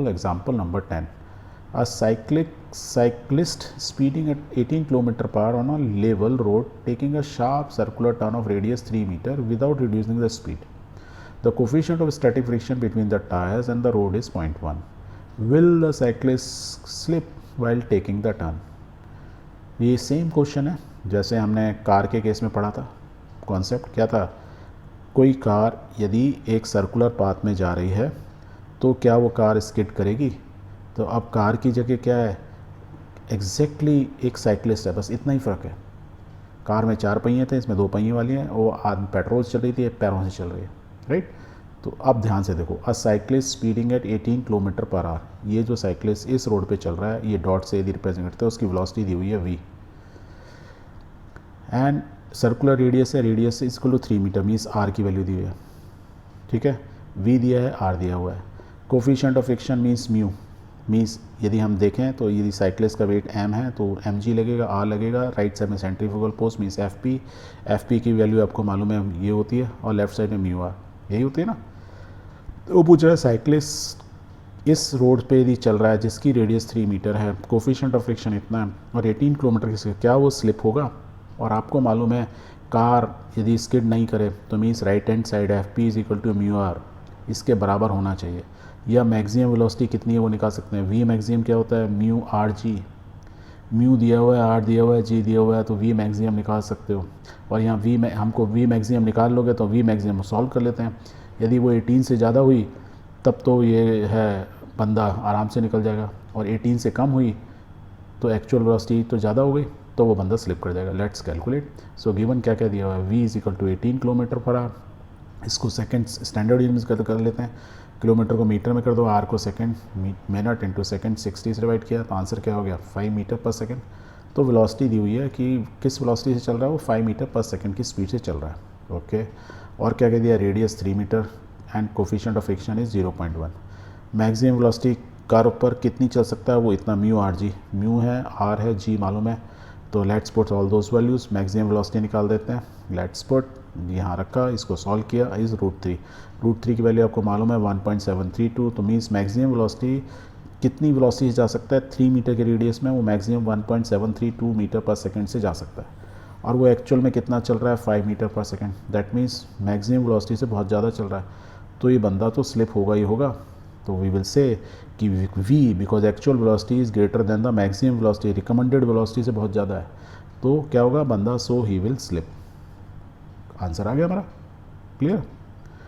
Example number 10. A cyclist speeding at 18 km per hour on a level road taking a sharp circular turn of radius 3 meter without reducing the speed. The coefficient of static friction between the tires and the road is 0.1. Will the cyclist slip while taking the turn? ये same question है जैसे हमने car के case में पढ़ा था. Concept क्या था? कोई कार यदि एक सर्कुलर पाथ में जा रही है तो क्या वो कार स्किड करेगी? तो अब कार की जगह क्या है? एग्जैक्टली एक साइकिलिस्ट है, बस इतना ही फ़र्क है. कार में 4 पहिए थे, इसमें 2 पहिए वाली हैं. वो आदमी पेट्रोल से चल रही थी, पैरों से चल रही है. राइट. तो अब ध्यान से देखो, a cyclist speeding at 18 kilometre per hour. ये जो साइकिलिस्ट इस रोड पे चल रहा है, ये डॉट से यदि रिप्रेजेंट करते हैं, उसकी वेलोसिटी दी हुई है v. एंड सर्कुलर रेडियस है, radius is equal to 3 metre, means r की वैल्यू दी हुई है. ठीक है. v दिया है, r दिया हुआ है. Coefficient of friction means mu. Means यदि हम देखें तो यदि साइकिलिस्ट का वेट m है तो mg लगेगा, r लगेगा. राइट साइड में सेंट्रीफ्यूगल फोर्स मीन्स fp की वैल्यू आपको मालूम है ये होती है, और लेफ्ट साइड में म्यू r यही होती है ना. तो वो पूछ रहा है साइकिलिस्ट इस रोड पे यदि चल रहा है जिसकी रेडियस 3 मीटर है, कोफिशिएंट ऑफ फ्रिक्शन इतना है और 18 किलोमीटर की, क्या वो स्लिप होगा? और आपको मालूम है कार यदि स्किड नहीं करे तो means right hand side fp is equal to mu r इसके बराबर होना चाहिए. या मैक्सिमम वेलोसिटी कितनी है वो निकाल सकते हैं. v मैक्सिमम क्या होता है? Mu R g. म्यू दिया हुआ है, आर दिया हुआ है, जी दिया हुआ है, तो v मैक्सिमम निकाल सकते हो. और यहाँ हमको v मैक्सिमम निकाल लोगे तो v मैक्सिमम सॉल्व कर लेते हैं. यदि वो 18 से ज़्यादा हुई तब तो ये है बंदा आराम से निकल जाएगा, और 18 से कम हुई तो एक्चुअल वेलोसिटी तो ज़्यादा हो गई तो वो बंदा स्लिप कर जाएगा. Let's calculate. सो गिवन क्या क्या दिया हुआ है? v is equal to 18 kilometre per hour. इसको सेकंड स्टैंडर्ड यूनिट्स कर लेते हैं. किलोमीटर को मीटर में कर दो, r को सेकंड, मिनट इंटू सेकंड 60 से डिवाइड किया तो आंसर क्या हो गया? 5 मीटर पर सेकंड. तो वेलोसिटी दी हुई है कि किस वेलोसिटी से चल रहा है वो 5 मीटर पर सेकंड की स्पीड से चल रहा है. ओके. और क्या कह दिया? Radius 3 metre and coefficient of friction is 0.1. Maximum velocity car ऊपर कितनी चल सकता है वो इतना म्यू आर जी. म्यू है, आर है, जी मालूम है. तो let's put all those values. Maximum velocity निकाल देते हैं. लेट्स पुट, यहाँ रखा, इसको सॉल्व किया, इज √3. √3 की वैल्यू आपको मालूम है 1.732. तो मीन्स मैक्सिमम वेलोसिटी कितनी वेलोसिटी से जा सकता है 3 मीटर के रेडियस में? वो मैक्सिमम 1.732 मीटर पर सेकंड से जा सकता है. और वो एक्चुअल में कितना चल रहा है? 5 मीटर पर second. That means maximum velocity से बहुत ज़्यादा चल रहा है. तो ये बंदा तो स्लिप होगा ही होगा. तो वी विल से कि v because actual velocity is greater than the maximum velocity, recommended velocity से बहुत ज़्यादा है. तो क्या होगा? बंदा, सो ही विल स्लिप. आंसर आ गया हमारा. क्लियर.